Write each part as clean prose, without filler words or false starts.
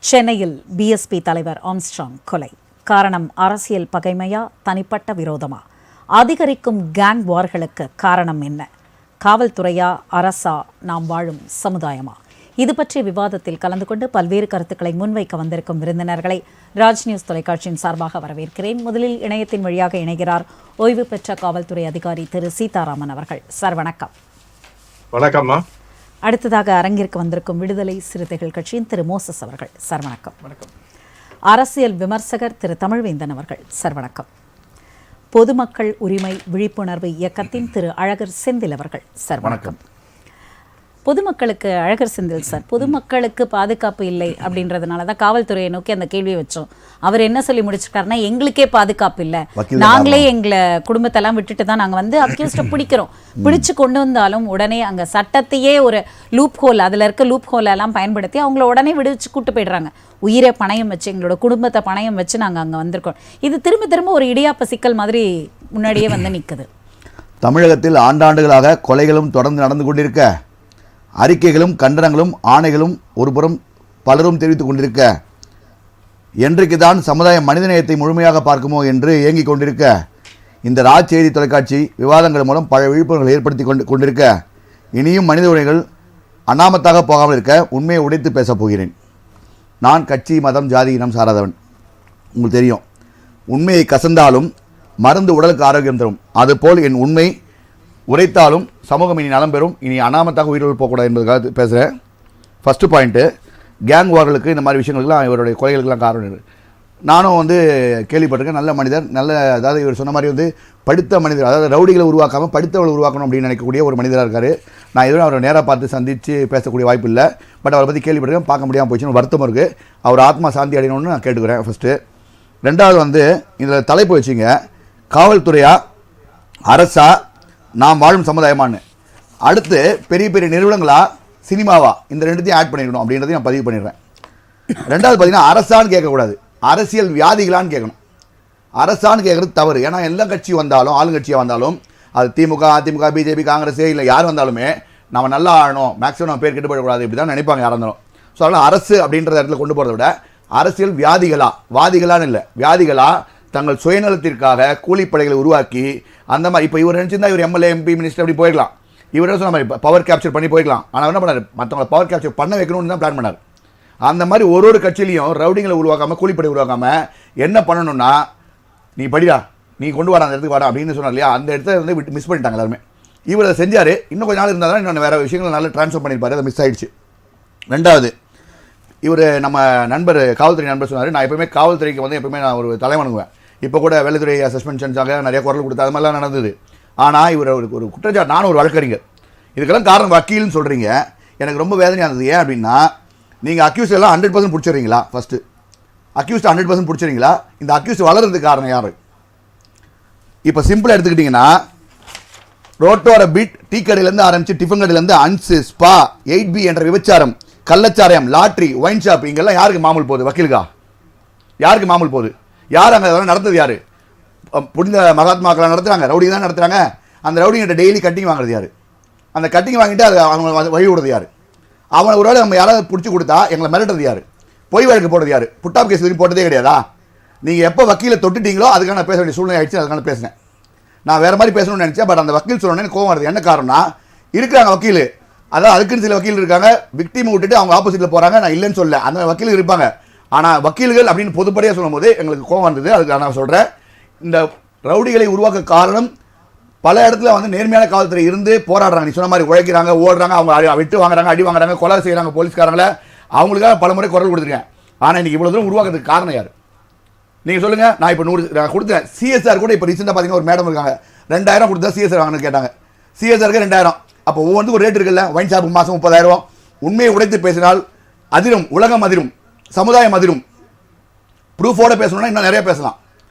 சென்னையில் பிஎஸ்பி தலைவர் ஆம்ஸ்ட்ராங் கொலை. காரணம் அரசியல் பகைமையா, தனிப்பட்ட விரோதமா? அதிகரிக்கும் கேங் வார்களுக்கு காரணம் என்ன? காவல்துறையா, அரசா, நாம் வாழும் சமுதாயமா? இது பற்றிய விவாதத்தில் கலந்து கொண்டு பல்வேறு கருத்துக்களை முன்வைக்க வந்திருக்கும் விருந்தினர்களை ராஜ் நியூஸ் தொலைக்காட்சியின் சார்பாக வரவேற்கிறேன். முதலில் இணையத்தின் வழியாக இணைகிறார் ஓய்வு பெற்ற காவல்துறை அதிகாரி திரு சீதாராமன் அவர்கள். சார் வணக்கம். வணக்கம்மா. அடுத்ததாக அரங்கிற்கு வந்திருக்கும் விடுதலை சிறுத்தைகள் கட்சியின் திரு மோசஸ் அவர்கள். சார் வணக்கம். வணக்கம். அரசியல் விமர்சகர் திரு தமிழ்வேந்தன் அவர்கள். சார் வணக்கம். பொதுமக்கள் உரிமை விழிப்புணர்வு இயக்கத்தின் திரு அழகர் செந்தில் அவர்கள். சார் வணக்கம். பொதுமக்களுக்கு அழகர் செந்தில் சார், பொதுமக்களுக்கு பாதுகாப்பு இல்லை அப்படின்றதுனால தான் காவல்துறையை நோக்கி அந்த கேள்வியை வச்சோம். அவர் என்ன சொல்லி முடிச்சிருக்காருன்னா, எங்களுக்கே பாதுகாப்பு இல்லை, நாங்களே எங்களை குடும்பத்தெல்லாம் விட்டுட்டு தான் நாங்கள் வந்து அக்யூஸ்டை பிடிக்கிறோம், பிடிச்சு கொண்டு வந்தாலும் உடனே அங்கே சட்டத்தையே ஒரு லூப் ஹோல், அதில் இருக்க லூப் ஹோலெல்லாம் பயன்படுத்தி அவங்கள உடனே விடுவிச்சு கூட்டு போயிடுறாங்க. உயிரை பணயம் வச்சு, எங்களோட குடும்பத்தை பணயம் வச்சு நாங்கள் அங்கே வந்திருக்கோம். இது திரும்ப திரும்ப ஒரு இடியாப்ப சிக்கல் மாதிரி முன்னாடியே வந்து நிற்குது. தமிழகத்தில் ஆண்டாண்டுகளாக கொலைகளும் தொடர்ந்து நடந்து கொண்டிருக்க, அறிக்கைகளும் கண்டனங்களும் ஆணைகளும் ஒருபுறம் பலரும் தெரிவித்துக் கொண்டிருக்க, என்றைக்கு தான் சமுதாயம் மனிதநேயத்தை முழுமையாக பார்க்குமோ என்று ஏங்கிக் கொண்டிருக்க, இந்த ராஜ் செய்தி தொலைக்காட்சி விவாதங்கள் மூலம் பல விழிப்புணர்வுகளை ஏற்படுத்தி கொண்டிருக்க, இனியும் மனித உரிமைகள் அனாமத்தாக போகாமல் இருக்க உண்மையை உடைத்து பேசப் போகிறேன். நான் கட்சி, மதம், ஜாதி, இனம் சாராதவன். உங்களுக்கு தெரியும், உண்மையை கசந்தாலும் மருந்து உடலுக்கு ஆரோக்கியம் தரும். அதுபோல் என் உண்மை உரைத்தாலும் சமூகம் இனி நலம் பெறும், இனி அனாமத்தாக உயிரோடு போகக்கூடாது என்பதுக்காக பேசுகிறேன். ஃபஸ்ட்டு பாயிண்ட்டு, கேங் வார்களுக்கு இந்த மாதிரி விஷயங்களுக்குலாம் இவருடைய கொலைகளுக்கெல்லாம் காரணம். நானும் வந்து கேள்விப்பட்டிருக்கேன். நல்ல மனிதர், அதாவது இவர் சொன்ன மாதிரி வந்து படித்த மனிதர், அதாவது ரவுடிகளை உருவாக்காமல் படித்தவர்களை உருவாக்கணும் அப்படின்னு நினைக்கக்கூடிய ஒரு மனிதராக இருக்கார். நான் எதுவும் அவரை நேராக பார்த்து சந்தித்து பேசக்கூடிய வாய்ப்பு இல்லை. பட் அவரை பற்றி கேள்விப்பட்டிருக்கேன். பார்க்க முடியாமல் போச்சுன்னு வருத்தம் இருக்குது. அவர் ஆத்மா சாந்தி அடையணும்னு நான் கேட்டுக்கிறேன் ஃபஸ்ட்டு. ரெண்டாவது வந்து இதில் தலைப்பு வச்சிங்க, காவல்துறையா அரசா நாம் வாழும் சமுதாயமானு. அடுத்து பெரிய பெரிய நிறுவனங்களா சினிமாவா, இந்த ரெண்டுத்தையும் ஆட் பண்ணிக்கணும் அப்படின்றதையும் நான் பதிவு பண்ணிடுறேன். ரெண்டாவது பார்த்தீங்கன்னா, அரசான்னு கேட்கக்கூடாது, அரசியல் வியாதிகளான்னு கேட்கணும். அரசான்னு கேட்குறது தவறு. ஏன்னா எல்லா கட்சி வந்தாலும், ஆளுங்கட்சியாக வந்தாலும், அது திமுக, அதிமுக, பிஜேபி, காங்கிரஸே இல்லை யார் வந்தாலுமே நம்ம நல்லா ஆழணும், மேக்ஸிமம் நம்ம பேர் கெட்டுப்படக்கூடாது, இப்படி தான் நினைப்பாங்க யாராக இருந்தாலும். ஸோ அதனால் அரசு அப்படின்ற இடத்துல கொண்டு போகிறத விட அரசியல் வியாதிகளா, வாதிகளான்னு இல்லை, வியாதிகளா தங்கள் சுயநலத்திற்காக கூலிப்படைகளை உருவாக்கி அந்த மாதிரி, இப்போ இவர் நினச்சிருந்தா இவர் எம்எல்ஏ, எம்பி, மினிஸ்டர் அப்படி போயிடலாம். இவர் என்ன சொன்ன மாதிரி பவர் கேப்சர் பண்ணி போயிடலாம். ஆனால் என்ன பண்ணார், மற்றவங்களை பவர் கேப்சர் பண்ண வைக்கணும்னு தான் பிளான் பண்ணார். அந்த மாதிரி ஒரு கட்சியிலையும் ரவுடிங்களை உருவாக்காமல், கூலிப்படை உருவாக்காமல் என்ன பண்ணணும்னா, நீ படிடா, நீ கொண்டு வர அந்த இடத்துக்கு வாடா அப்படின்னு சொன்னார் இல்லையா, அந்த இடத்த வந்து விட்டு மிஸ் பண்ணிட்டாங்க எல்லாருமே. இவர் அதை செஞ்சார். இன்னும் கொஞ்சம் நாள் இருந்தால் தான் இன்னும் வேறு விஷயங்களை நல்லா ட்ரான்ஸ்ஃபர் பண்ணியிருப்பார், அதை மிஸ் ஆகிடுச்சு. ரெண்டாவது, இவர் நம்ம நண்பர், காவல்துறை நண்பர் சொன்னார், நான் எப்பவுமே காவல்துறைக்கு வந்து எப்பவுமே நான் ஒரு தலைவணுங்குவேன். இப்போ கூட வெள்ளத்துறை சஸ்பென்ஷன்ஸாக நிறைய குரல் கொடுத்து அது மாதிரிலாம் நடந்தது. ஆனால் இவர் ஒரு குற்றச்சாட்டு, நானும் ஒரு வழக்கறிஞர், இதுக்கெல்லாம் காரணம் வக்கீல்னு சொல்கிறீங்க. எனக்கு ரொம்ப வேதனையாக இருந்தது. ஏன் அப்படின்னா, நீங்கள் அக்யூஸ்ட் எல்லாம் 100% பிடிச்சிடுறீங்களா? First accused 100% பிடிச்சிடுறீங்களா? இந்த அக்யூஸ்ட் வளர்கிறதுக்கு காரணம் யார்? இப்போ சிம்பிளாக எடுத்துக்கிட்டிங்கன்னா, ரோட்டோர பீட், டீ கடையிலேருந்து ஆரம்பித்து டிஃபன் கடையிலேருந்து அன்ஸு, ஸ்பா, 8B என்ற விபச்சாரம், கள்ளச்சாராயம், லாட்ரி, ஒயின் ஷாப், இங்கெல்லாம் யாருக்கு மாமூல் போகுது? வக்கீலுக்கா? யாருக்கு மாமூல் போகுது? யார் அங்கே அதெல்லாம் நடந்தது? யார்? புனித மகாத்மாக்கெல்லாம் நடத்துகிறாங்க, ரவுடி தான் நடத்துகிறாங்க. அந்த ரவுடிங்கிட்ட டெய்லி கட்டிங் வாங்குறது யார்? அந்த கட்டிங் வாங்கிட்டு அது அவங்க வழி விடுறது யார்? அவனை ஒரு வேளை நம்ம யாராவது பிடிச்சி கொடுத்தா எங்களை மிரட்டுறது யார்? பொய் வழக்கு போடுறது யார்? புட்டாப் கேஸ் வரைக்கும் போட்டதே கிடையாதா? நீங்கள் எப்போ வக்கீலை தொட்டுட்டீங்களோ அதுக்கான நான் பேச வேண்டிய சூழ்நிலை ஆயிடுச்சு. அதுக்கான பேசினேன். நான் வேறு மாதிரி பேசணும்னு நினச்சேன். பட் அந்த வக்கீல் சொன்னோன்னே கோவம் வருது. என்ன காரணம்னா, இருக்கிறாங்க வக்கீல், அதான் அதுக்குன்னு சில வக்கீல் இருக்காங்க, விக்டிமை விட்டுட்டு அவங்க ஆப்போசிட்டில் போகிறாங்க. நான் இல்லைன்னு சொல்ல, அந்த வக்கீல் இருப்பாங்க. ஆனால் வக்கீல்கள் அப்படின்னு பொதுப்படையாக சொல்லும் போது எங்களுக்கு கோவம் வந்தது. அதுக்கு நான் சொல்கிறேன், இந்த ரவுடிகளை உருவாக்க காரணம் பல இடத்துல வந்து நேர்மையான காவல்துறை இருந்து போராடுறாங்க. நீ சொன்ன மாதிரி உழைக்கிறாங்க, ஓடுறாங்க, அவங்க விட்டு வாங்குறாங்க, அடி வாங்குறாங்க, கொலை செய்கிறாங்க போலீஸ்காரங்கள, அவங்களுக்காக பல முறை குரல் கொடுத்துருக்கேன். ஆனால் இன்றைக்கி இவ்வளோ தூரம் உருவாக்குறதுக்கு காரணம் யார்? நீங்கள் சொல்லுங்கள். நான் இப்போ 100 நான் கொடுத்தேன். சிஎஸ்ஆர் கூட இப்போ ரீசெண்டாக பார்த்தீங்கன்னா ஒரு மேடம் இருக்காங்க, 2000 கொடுத்தா சிஎஸ்ஆர் வாங்கன்னு கேட்டாங்க. சிஎஸ்ஆருக்கு 2000. அப்போ ஒவ்வொன்றுக்கு ஒரு ரேட் இருக்குல்ல. ஒயின் ஷாப்புக்கு மாதம் 30,000. உண்மையை உடைத்து பேசினால் அதிரும், உலகம் அதிரும், சமுதாயம் அதிரும். ப்ரூஃபோட பேசணும்னா இன்னும் நிறைய பேசலாம்.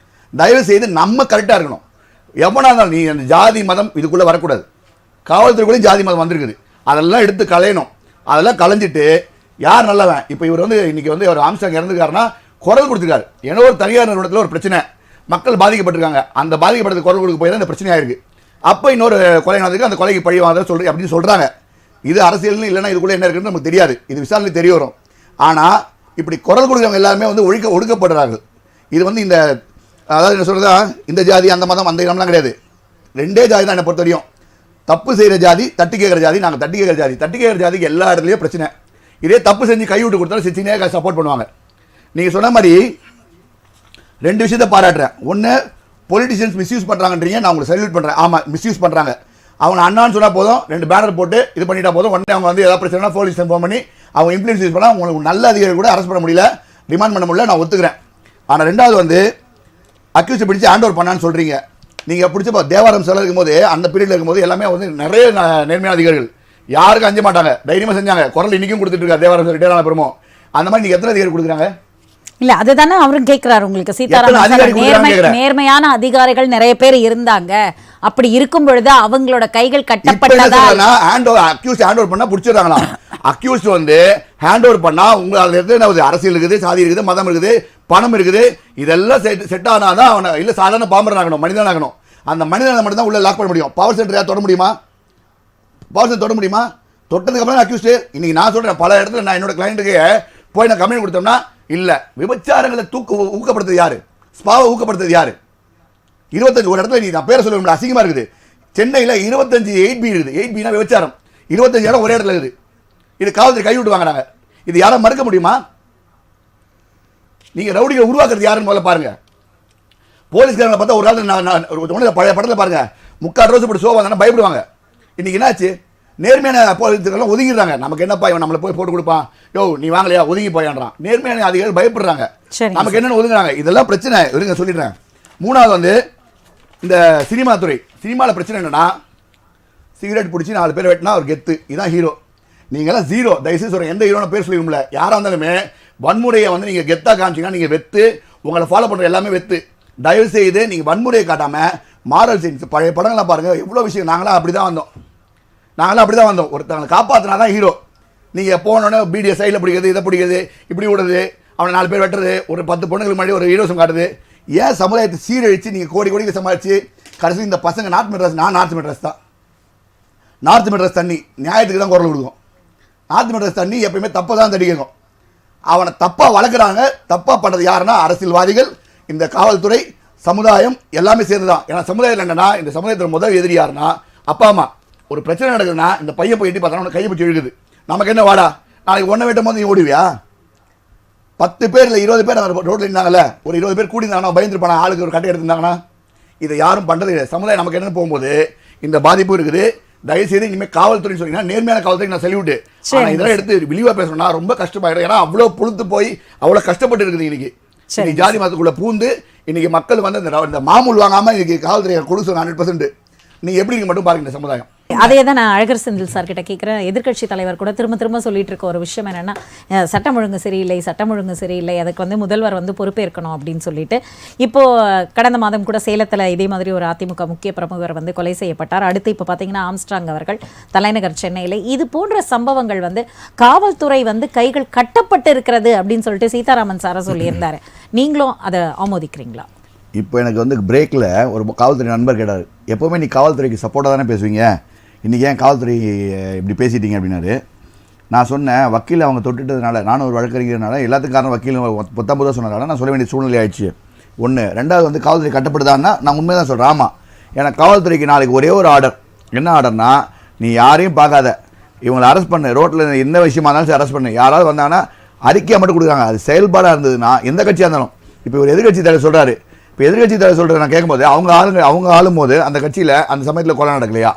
தயவு செய்து நம்ம கரெக்டாக இருக்கணும். எவனா இருந்தாலும், நீ அந்த ஜாதி மதம் இதுக்குள்ளே வரக்கூடாது. காவல்துறைக்குள்ளேயும் ஜாதி மதம் வந்திருக்குது, அதெல்லாம் எடுத்து களையணும். அதெல்லாம் களைஞ்சிட்டு யார் நல்லவன்? இப்போ இவர் வந்து இன்றைக்கி வந்து அவர் ஆம்ஸ்ட்ராங் இறந்துருக்காருன்னா குரல் கொடுத்துருக்காரு. ஏன்னா ஒரு தனியார் நிறுவனத்தில் ஒரு பிரச்சனை, மக்கள் பாதிக்கப்பட்டிருக்காங்க, அந்த பாதிக்கப்பட்டது குரல் கொடுக்க போய் தான் இந்த பிரச்சனையாக இருக்குது. அப்போ இன்னொரு கொலை நடந்திருக்கு, அந்த கொலைக்கு பழி வாங்க சொல்லி அப்படின்னு சொல்கிறாங்க. இது அரசியல்னு இல்லைன்னா இதுக்குள்ளே என்ன இருக்குன்னு நமக்கு தெரியாது. இது விசாரணை தெரிய வரும். ஆனால் இப்படி குரல் கொடுக்குறவங்க எல்லாருமே வந்து ஒடுக்கப்படுறார்கள். இது வந்து இந்த அதாவது என்ன சொல்கிறதா, இந்த ஜாதி அந்த மதம் அந்த இடம்லாம் கிடையாது. 2 ஜாதி தான் என்னை பொறுத்த வரையும். தப்பு செய்கிற ஜாதி, தட்டி கேட்குற ஜாதி. நாங்கள் தட்டி கேட்குற ஜாதி. தட்டி கேட்குற ஜாதிக்கு எல்லா இடத்துலையும் பிரச்சனை. இதே தப்பு செஞ்சு கை விட்டு கொடுத்தாலும் சிச்சினே சப்போர்ட் பண்ணுவாங்க. நீங்கள் சொன்ன மாதிரி 2 விஷயத்தை பாராட்டுறேன். ஒன்று, பொலிட்டிஷியன்ஸ் மிஸ்யூஸ் பண்ணுறாங்கன்றீங்க, நான் உங்களுக்கு சல்யூட் பண்ணுறேன். ஆமாம், மிஸ்யூஸ் பண்ணுறாங்க. அவங்க அண்ணான்னு சொன்னால் போதும், 2 பேனர் போட்டு இது பண்ணிட்டா போதும், உடனே அவங்க வந்து ஏதாவது பிரச்சனை போலீஸ் ஃபோன் பண்ணி அவங்க இன்ஃப்ளூயன்ஸ் யூஸ் பண்ணால் உங்களுக்கு நல்ல அதிகாரி கூட அரெஸ்ட் பண்ண முடியல, ரிமாண்ட் பண்ண முடியல, நான் ஒத்துக்கிறேன். ஆனால் 2வது வந்து அக்யூஸ்ட் பிடிச்சி ஹேண்ட் ஓவர் பண்ணான்னு சொல்கிறீங்க. நீங்கள் பிடிச்சப்போ தேவாரம் சிலை இருக்கும்போது, அந்த பீரியடில் இருக்கும்போது எல்லாமே வந்து நிறைய நேர்மையான அதிகாரிகள், யாருக்கும் அஞ்ச மாட்டாங்க, தைரியமாக செஞ்சாங்க. குரல் இன்றைக்கும் கொடுத்துட்டு இருக்காரு தேவாரம் ரிட்டையர் ஆன பெருமோ. அந்த மாதிரி நீங்கள் எத்தனை அதிகாரி கொடுக்குறாங்க? இல்ல அதுதானே அவரும் கேட்கிறாரு. உங்களுக்கு சீதாராமன் நேர்மையான அதிகாரிகள் நிறைய பேர் இருந்தாங்க, அப்படி இருக்கும் பொழுது அவங்களோட கைகள் கட்டப்பட்டதா? அக்யூஸ்ட் ஹேண்ட் ஓவர் பண்ணா பிடிச்சிடுறாங்களா? அக்யூஸ்ட் வந்து ஹேண்ட் ஓவர் பண்ணா உங்களுக்கு அரசியல் இருக்குது, சாதி இருக்குது, மதம் இருக்குது, பணம் இருக்குது, இதெல்லாம் செட் ஆனாதான் அவனை இல்ல சாதாரண பாம்பரன் ஆகணும், மனிதன் ஆகணும். அந்த மனிதனை மட்டும் தான் உள்ள லாக் பண்ண முடியும். பவர் சென்டர் யார் தொட முடியுமா? பவர் சென்டர் தொட முடியுமா? தொட்டதுக்கு அப்புறம் அக்யூஸ்ட். இன்னைக்கு நான் சொல்றேன், பல இடத்துல நான் என்னோட கிளைண்ட்டுக்கு போய் நான் கம்ப்ளைண்ட் கொடுத்தோம்னா, இல்ல விபச்சாரங்களை ஊக்கப்படுத்துறது யாரு, ஸ்பாவை ஊக்கப்படுத்துறது யாரு? 25 ஒரு இடத்துல நீ நான் பேரை சொல்ல அசிங்கமா இருக்குது. சென்னையில் 25 8B இருக்குது. 8Bனா விபச்சாரம். 25 இடம் ஒரே இடத்துல இருக்குது. இது காவல்துறை கைவிட்டு வாங்குறாங்க. இது யாரும் மறுக்க முடியுமா? நீங்க ரவுடிகளை உருவாக்குறது யாருன்னு முதல்ல பாருங்க. போலீஸ்காரங்களை பார்த்தா ஒரு காலத்தில் பழைய படத்தில் பாருங்க, 3/4 ரோஸ் போட்டு சோபா தானே பயப்படுவாங்க. இன்னைக்கு என்னாச்சு? நேர்மையான போலீஸ்காரெல்லாம் ஒதுங்கிடுறாங்க. நமக்கு என்னப்பா இவன் நம்மளை போய் போட்டு கொடுப்பான், யோ நீ வாங்கலையா ஒதுங்கி போயான்றான். நேர்மையான அதிகாரிகள் பயப்படுறாங்க. நமக்கு என்னென்னு ஒதுங்குறாங்க. இதெல்லாம் பிரச்சனை இருங்க சொல்லிடுறேன். 3வது வந்து இந்த சினிமா துறை. சினிமாவில் பிரச்சனை என்னன்னா, சிகரெட் பிடிச்சி 4 பேர் வெட்டினா ஒரு கெத்து, இதுதான் ஹீரோ. நீங்களாம் ஜீரோ. தயவுசெய்து சொல்கிறேன், எந்த ஹீரோன்னு பேர் சொல்லிடும்ல. யாராக இருந்தாலுமே வன்முறையை வந்து நீங்கள் கெத்தாக காமிச்சிங்கன்னா நீங்கள் வெத்து, உங்களை ஃபாலோ பண்ணுற எல்லாமே வெத்து. தயவுசெய்து நீங்கள் வன்முறையை காட்டாமல் மாரல் சீன்ஸ், பழைய படங்கள்லாம் பாருங்கள், எவ்வளோ விஷயம். நாங்களாம் அப்படி தான் வந்தோம். ஒருத்தவங்களை காப்பாற்றினா தான் ஹீரோ. நீங்கள் போனோன்னே பீடியை சைடில் பிடிக்கிறது, இதை பிடிக்கிறது, இப்படி விடுறது, அவனை 4 பேர் வெட்டுறது, ஒரு 10 பொண்ணுங்களுக்கு முன்னாடி ஒரு ஹீரோசம் காட்டுறது. ஏன் சமுதாயத்தை சீரழித்து நீங்கள் கோடி சமாளித்து கடைசி இந்த பசங்க நார்த் மெட்ராஸ் தான். நார்த் மெட்ராஸ் தண்ணி நியாயத்துக்கு தான் குரல் கொடுக்கும். நார்த் மெட்ராஸ் தண்ணி எப்பயுமே தப்பை தான் தடிக்கணும். அவனை தப்பாக வளர்க்குறாங்க. தப்பாக பண்ணுறது யாருன்னா அரசியல்வாதிகள், இந்த காவல்துறை, சமுதாயம் எல்லாமே சேர்ந்து தான். ஏன்னா சமுதாயம் என்னன்னா, இந்த சமுதாயத்தில் முதல் எதிரி யாருன்னா அப்பா அம்மா. ஒரு பிரச்சனை நடக்குதுன்னா இந்த பையன் போய் எட்டி பார்த்தா கையை பிடிச்சி இழுக்குது. நமக்கு என்ன வாடா, நாளைக்கு ஒன்றை வெட்டும் போது நீ ஓடுவியா? 10 பேர் இல்லை 20 பேர் ரோட்டில் இருந்தாங்கல்ல, ஒரு 20 பேர் கூடி இருந்தாங்கன்னா பயந்துருப்பாங்க, ஆளுக்கு ஒரு கட்டை எடுத்திருந்தாங்கன்னா. இதை யாரும் பண்ணுறது இல்லை. சமுதாயம் நமக்கு என்னன்னு போகும்போது இந்த பாதிப்பு இருக்குது. தயவுசெய்து இனிமேல் காவல்துறை சொன்னீங்கன்னா நேர்மையான காவல்துறை நான் செல்விட்டு. ஆனால் இதெல்லாம் எடுத்து விழிவாக பேசணும்னா ரொம்ப கஷ்டமாயிடும். ஏன்னா அவ்வளோ புழுத்து போய் அவ்வளோ கஷ்டப்பட்டு இருக்குது. இன்னைக்கு ஜாதி மதத்துக்குள்ளே பூந்து இன்னைக்கு மக்கள் வந்து இந்த மாமூல் வாங்காமல் இன்னைக்கு காவல்துறை கொடுக்க 100%. நீங்கள் எப்படி மட்டும் பாருங்க இந்த சமுதாயம். அதே தான் நான் அழகர் செந்தில் சார் கிட்ட கேட்குறேன். எதிர்க்கட்சி தலைவர் கூட திரும்ப சொல்லிட்டு இருக்க ஒரு விஷயம் என்னன்னா, சட்டம் ஒழுங்கு சரியில்லை, அதுக்கு வந்து முதல்வர் வந்து பொறுப்பேற்கணும் அப்படின்னு சொல்லிட்டு. இப்போ கடந்த மாதம் கூட சேலத்தில் இதே மாதிரி ஒரு அதிமுக முக்கிய பிரமுகர் வந்து கொலை செய்யப்பட்டார். அடுத்து இப்போ பார்த்தீங்கன்னா ஆம்ஸ்ட்ராங் அவர்கள் தலைநகர் சென்னையில். இது போன்ற சம்பவங்கள் வந்து காவல்துறை வந்து கைகள் கட்டப்பட்டு இருக்கிறது அப்படின்னு சொல்லிட்டு சீதாராமன் சாரை சொல்லியிருந்தாரு. நீங்களும் அதை ஆமோதிக்கிறீங்களா? இப்போ எனக்கு வந்து பிரேக்கில் ஒரு காவல்துறை நண்பர் கேட்டார், எப்போவுமே நீ காவல்துறைக்கு சப்போர்ட்டாக தானே பேசுவீங்க, இன்றைக்கி ஏன் காவல்துறை இப்படி பேசிட்டீங்க அப்படின்னாரு. நான் சொன்னேன், வக்கீல் அவங்க தொட்டுட்டதுனால, நானும் ஒரு வழக்கறிஞர்னால எல்லாத்துக்கும் காரணம் வக்கீல் 19 சொன்னதால நான் சொல்ல வேண்டிய சூழ்நிலை ஆயிடுச்சு. 1. 2வது வந்து காவல்துறை கட்டப்படுதான்னா நான் உண்மையை தான் சொல்கிறேன். ஆமாம், ஏன்னா காவல்துறைக்கு நாளைக்கு ஒரே ஒரு ஆர்டர். என்ன ஆர்டர்னா, நீ யாரையும் பார்க்காத, இவங்களை அரெஸ்ட் பண்ணு, ரோட்டில் எந்த விஷயமா இருந்தாலும் அரெஸ்ட் பண்ணு. யாராவது வந்தாங்கன்னா அறிக்கையை மட்டும் கொடுக்குறாங்க. அது செயல்பாடாக இருந்ததுன்னா எந்த கட்சியாக இருந்தாலும். இப்போ ஒரு எதிர்கட்சி தலைவர் சொல்கிறாரு, இப்போ எதிர்கட்சி தலைவர் சொல்கிறது நான் கேட்கும்போது அவங்க ஆளும் போது அந்த கட்சியில் அந்த சமயத்தில் கொலை நடக்கலையா?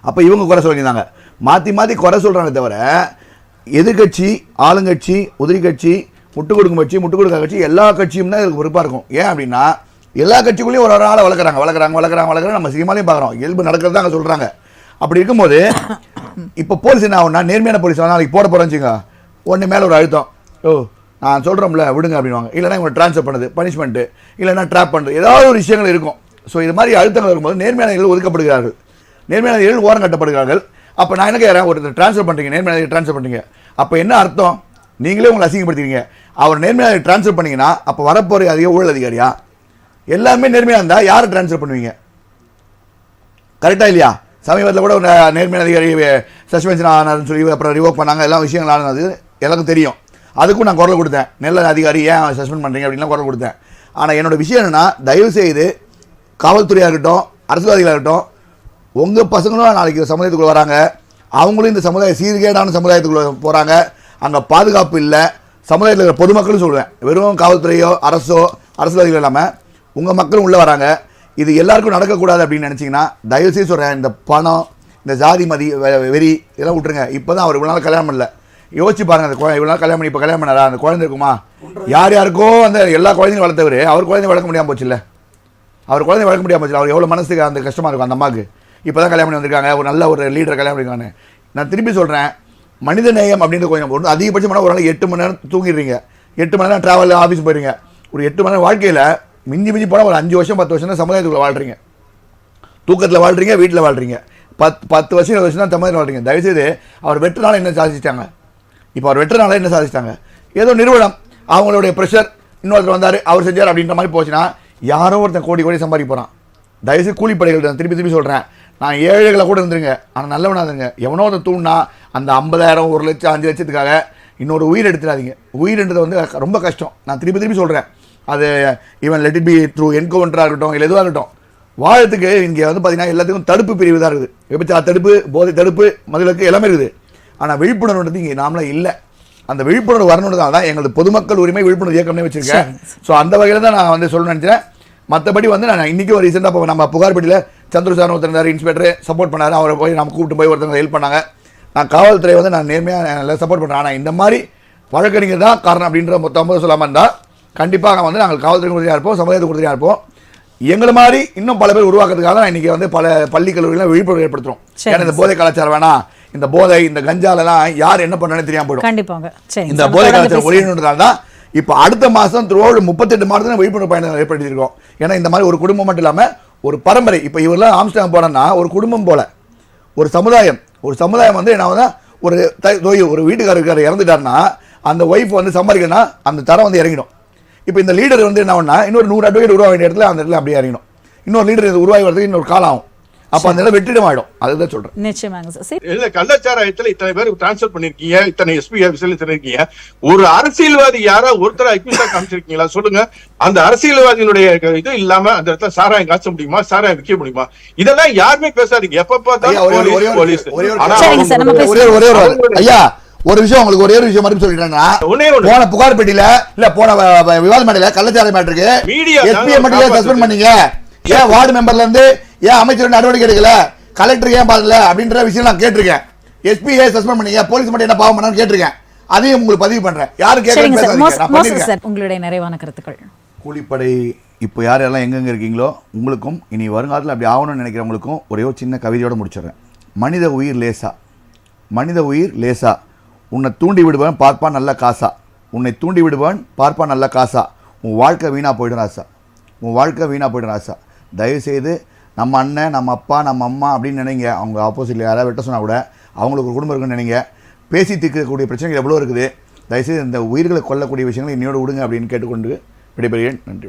அப்போ இவங்க குறை சொல்லியிருந்தாங்க. மாற்றி குறை சொல்கிறாங்க தவிர எதிர்கட்சி, ஆளுங்கட்சி, உதிரி கட்சி, முட்டு கொடுக்கும் கட்சி, முட்டு கொடுக்க கட்சி, எல்லா கட்சியும் தான் இதுக்கு பொறுப்பாக இருக்கும். ஏன் அப்படின்னா எல்லா கட்சிக்குள்ளேயும் ஒரு ஆளை வளர்க்குறாங்க. நம்ம சினிமாலையும் பார்க்குறோம், இயல்பு நடக்கிறது அங்கே சொல்கிறாங்க. அப்படி இருக்கும்போது இப்போ போலீஸ் என்ன ஆகும்னா, நேர்மையான போலீஸ் நாளைக்கு போட போகிறேன்னு ஒன்று மேலே ஒரு அழுத்தம், நான் சொல்கிறோம்ல விடுங்க அப்படின்வாங்க. இல்லைனா இவங்க ட்ரான்ஸ்ஃபர் பண்ணுது பனிஷ்மெண்ட்டு, இல்லைனா ட்ராப் பண்ணுறது, ஏதாவது ஒரு விஷயங்கள் இருக்கும். ஸோ இது மாதிரி அழுத்தங்கள் இருக்கும்போது நேர்மையானவர்கள் ஒதுக்கப்படுகிறார்கள், நேர்மையானவர்கள் ஓரம் கட்டப்படுகிறார்கள். அப்போ நான் என்ன கேட்குறேன், ஒரு ட்ரான்ஸ்ஃபர் பண்ணுறீங்க, நேர்மையானவர்கள் ட்ரான்ஸ்ஃபர் பண்ணுறீங்க, அப்போ என்ன அர்த்தம்? நீங்களே உங்களை அசிங்கப்படுத்திக்கிறீங்க. அவர் நேர்மையாக ட்ரான்ஸ்ஃபர் பண்ணிங்கன்னா அப்போ வரப்போகிற அதிக ஊழல் அதிகாரியா? எல்லாருமே நேர்மையாக இருந்தால் யாரை ட்ரான்ஸ்ஃபர் பண்ணுவீங்க? கரெக்டாக இல்லையா? சமீபத்தில் கூட ஒரு நேர்மையான அதிகாரி சஸ்பென்ஷன் ஆனார்னு சொல்லி அப்புறம் ரிவோக் பண்ணாங்க, எல்லா விஷயங்கள் ஆனது எல்லாருக்கும் தெரியும். அதுக்கும் நான் குரல் கொடுத்தேன். நெல்ல அதிகாரி ஏன் சஸ்பெண்ட் பண்ணுறீங்க அப்படின்லாம் குரல் கொடுத்தேன். ஆனால் என்னோட விஷயம் என்னென்னா, தயவுசெய்து காவல்துறையாக இருக்கட்டும், அரசியல்வாதிகளாக இருக்கட்டும், உங்கள் பசங்களும் நாளைக்கு இந்த சமுதாயத்துக்குள்ளே வராங்க, அவங்களும் இந்த சமுதாய சீர்கேடான சமுதாயத்துக்குள்ளே போகிறாங்க. அங்கே பாதுகாப்பு இல்லை. சமுதாயத்தில் இருக்கிற பொதுமக்களும் சொல்லுவேன், வெறும் காவல்துறையோ அரசோ அரசியல்வாதிகளோ இல்லாமல் உங்கள் மக்களும் உள்ளே வராங்க. இது எல்லாருக்கும் நடக்கக்கூடாது அப்படின்னு நினச்சிங்கன்னா தயவுசெய்து சொல்கிறேன், இந்த பணம், இந்த ஜாதி மதி வெறி இதெல்லாம் விட்டுருங்க. இப்போ தான் அவர் இவ்வளோ நாள் கல்யாணம் பண்ணல. யோசிச்சு பாருங்கள், அந்த இவ்வளோ நாள் கல்யாணம் பண்ணி இப்போ கல்யாணம் பண்ணாரா? அந்த குழந்தை இருக்குமா? யார் யாருக்கோ அந்த எல்லா குழந்தையும் வளர்த்தவர் அவர் குழந்தை வளர்க்க முடியாமல் போச்சு இல்லை? அவர் குழந்தை வளர்க்க முடியாமல் போச்சு. அவர் எவ்வளோ மனசுக்கு அந்த கஷ்டமாக இருக்கும் அந்த அம்மாவுக்கு. இப்போ தான் கல்யாணம் பண்ணி வந்திருக்காங்க, ஒரு நல்ல ஒரு லீடர் கல்யாணம் பண்ணிருக்காங்க. நான் திருப்பி சொல்கிறேன், மனித நேயம் அப்படின்ற கொஞ்சம் ஒன்று அதிகபட்சமான ஒரு நாள் 8 மணி நேரம் தூங்கிடுறீங்க, 8 மணி நேரம் ட்ராவல் ஆஃபீஸ் போயிடுறீங்க. ஒரு 8 மணி நேரம் வாழ்க்கையில் மிஞ்சி மிஞ்சி போனால் ஒரு 5 வருஷம் 10 வருஷம் தான் சமுதாயத்துக்குள்ள வாழ்கிறீங்க. தூக்கத்தில் வாழ்கிறீங்க, வீட்டில் வாழ்கிறீங்க. 10 வருஷம் 20 வருஷம் தான் சமுதாயத்தில் வாழ்கிறீங்க. தயவுசெய்து அவர் வெற்றனால என்ன சாதிச்சிட்டாங்க? இப்போ அவர் வெற்றனால என்ன சாதிச்சிட்டாங்க? ஏதோ நிறுவனம் அவங்களுடைய ப்ரெஷர், இன்னொருத்தர் வந்தார் அவர் செஞ்சார் அப்படின்ற மாதிரி போச்சுன்னா யாரோ ஒருத்தன் கோடி கோடி சம்பாதிக்க போகிறான். தயவுசெய்து கூலிப்படைகள் நான் திருப்பி திருப்பி சொல்கிறேன், நான் ஏழைகளை கூட இருந்துருங்க, ஆனால் நல்லவனாக இருந்துங்க. எவனோ அதை தூண்டினா அந்த 50,000 1 லட்சம் 5 லட்சத்துக்காக இன்னொரு உயிர் எடுத்துடாதீங்க. உயிர்ன்றது வந்து ரொம்ப கஷ்டம். நான் திருப்பி திருப்பி சொல்கிறேன், அது even let it be through என்கவுண்டராக இருக்கட்டும், இல்லை எதுவாக இருக்கட்டும், வாழத்துக்கு இங்கே வந்து பார்த்தீங்கன்னா எல்லாத்துக்கும் தடுப்பு பிரிவு தான் இருக்குது. விபச்சார தடுப்பு, போதை தடுப்பு, மதுவிலக்கு எல்லாமே இருக்குது. ஆனால் விழிப்புணர்வுன்றது இங்கே நாமளாக இல்லை. அந்த விழிப்புணர்வு வரணுன்றதால தான் எங்களது பொதுமக்கள் உரிமை விழிப்புணர்வு இயக்கம்னே வச்சுருக்கேன். ஸோ அந்த வகையில் தான் நான் வந்து சொல்லணும்னு நினச்சேன். மற்றபடி வந்து நான் இன்றைக்கி ஒரு ரீசெண்டாக நம்ம புகார்பட்டியில் சந்திர சார் ஒருத்தர் இருந்தார், இன்ஸ்பெக்டர் சப்போர்ட் பண்ணார். அவரை போய் நம்ம கூப்பிட்டு போய் ஒருத்தவங்க ஹெல்ப் பண்ணாங்க. நான் காவல்துறை வந்து நான் நேர்மையாக நல்லா சப்போர்ட் பண்ணுறேன். ஆனால் இந்த மாதிரி வழக்கறிஞர் தான் காரணம் அப்படின்ற மொத்தம் சொல்லாமல் இருந்தால் கண்டிப்பாக வந்து நாங்கள் காவல்துறை உறுதியாக இருப்போம், சமுதாயத்துக்கு உறுதியாக இருப்போம். எங்களை மாதிரி இன்னும் பல பேர் உருவாக்குறதுக்காக தான் இன்றைக்கி வந்து பல பள்ளி கல்லூரியில் விழிப்புணர்வு ஏற்படுத்துகிறோம். ஏன்னா இந்த போதை கலாச்சாரம் வேணாம், இந்த போதை இந்த கஞ்சாலெல்லாம் யார் என்ன பண்ணணும்னு தெரியாமல் போயிடும். கண்டிப்பாக இந்த போதை கலாச்சாரம் ஒழியணுன்றதால தான் இப்போ அடுத்த மாதம் த்ரூஅவுட் 38 மாதத்தில் விழிப்புணர்வு பயணம் ஏற்படுத்தியிருக்கோம். ஏன்னா இந்த மாதிரி ஒரு குடும்பம் மட்டும் இல்லாமல் ஒரு பரம்பரை. இப்போ இவரெல்லாம் ஆம்ஸ்டாங் போனோன்னா ஒரு குடும்பம் போல ஒரு சமுதாயம் வந்து என்ன ஒரு வீட்டுக்காரர் இருக்கார் இறந்துட்டாருன்னா அந்த ஒய்ஃப் வந்து சம்பாதிக்கணும்னா அந்த தரம் வந்து இறங்கிடும். இப்போ இந்த லீடர் வந்து என்ன பண்ணா இன்னொரு 100 அட்வொகேட் உருவாக வேண்டிய இடத்துல அந்த இடத்துல அப்படியே இறங்கிடும். இன்னொரு லீடர் உருவாகி வரதுக்கு இன்னொரு காலம் ஆகும். அப்போ அந்த இடம் வெற்றிடம் ஆகிடும். அதுதான் சொல்கிறேன். நிச்சயமாங்க சார். இல்ல கள்ளச்சாராயத்தில் இத்தனை பேர் டிரான்ஸ்ஃபர் பண்ணிருக்கீங்க, இத்தனை எஸ்பி ஆஃபீஸில் இத்தனை இருக்கீங்க. ஒரு அரசியல்வாதி யாரா ஒருத்தர் அக்யூஸா காமிச்சிருக்கீங்களா? சொல்லுங்க. அந்த அரசியல்வாதிகளுடைய இது இல்லாம அந்த இடத்துல சாராயம் காய்ச்ச முடியுமா? சாராயம் விற்க முடியுமா? இதெல்லாம் யாருமே பேசாதீங்க. எப்ப பார்த்தாலும் போலீஸ். ஐயா ஒரு விஷயம் உங்களுக்கு ஒரே ஒரு விஷயம் மட்டும் சொல்லிட்டேன்னா, போன புகார் பெட்டியில இல்ல போன விவாத மேடையில கள்ளச்சாராய மேட்டருக்கு எஸ்பியை மட்டும் சஸ்பெண்ட் பண்ணீங்க, ஏன் வார்டு மெம்பர்ல இருந்து ஏன் அமைச்சர் நடவடிக்கை எடுக்கல, கலெக்டர் ஏன் பாக்கல அப்படின்ற விஷயம் நான் கேட்டிருக்கேன். எஸ்பி ஏன் சஸ்பெண்ட் பண்ணீங்க, போலீஸ் மட்டும் என்ன பாவம் பண்ணான்னு கேட்டிருக்கேன். அதையும் உங்களுக்கு பதிவு பண்றேன். யாரும் கேட்க உங்களுடைய நிறைவான கருத்துக்கள். கூலிப்படை இப்போ யாரெல்லாம் எங்கெங்க இருக்கீங்களோ உங்களுக்கும் இனி வருங்காலத்தில் அப்படி ஆகணும்னு நினைக்கிறவங்களுக்கும் ஒரே ஒரு சின்ன கவிதையோட முடிச்சிடுறேன். மனித உயிர் லேசா, உன்னை தூண்டி விடுவன் பார்ப்பான் நல்ல காசா, உன்னை தூண்டி விடுவன் பார்ப்பான் நல்ல காசா, உன் வாழ்க்கை வீணாக போய்டும் ராசா. தயவுசெய்து நம்ம அண்ணன், நம்ம அப்பா, நம்ம அம்மா அப்படின்னு நினைங்க. அவங்க ஆப்போசிட்டில் யாராவது வெட்ட சொன்னால் கூட அவங்களுக்கு ஒரு குடும்பம் இருக்குன்னு நினைங்க. பேசி தீர்க்கக்கூடிய பிரச்சனைகள் எவ்வளோ இருக்குது. தயவுசெய்து இந்த உயிர்களை கொல்லக்கூடிய விஷயங்களை இன்னையோடு விடுங்க அப்படின்னு கேட்டுக்கொண்டு விடைபெறுகிறேன். நன்றி.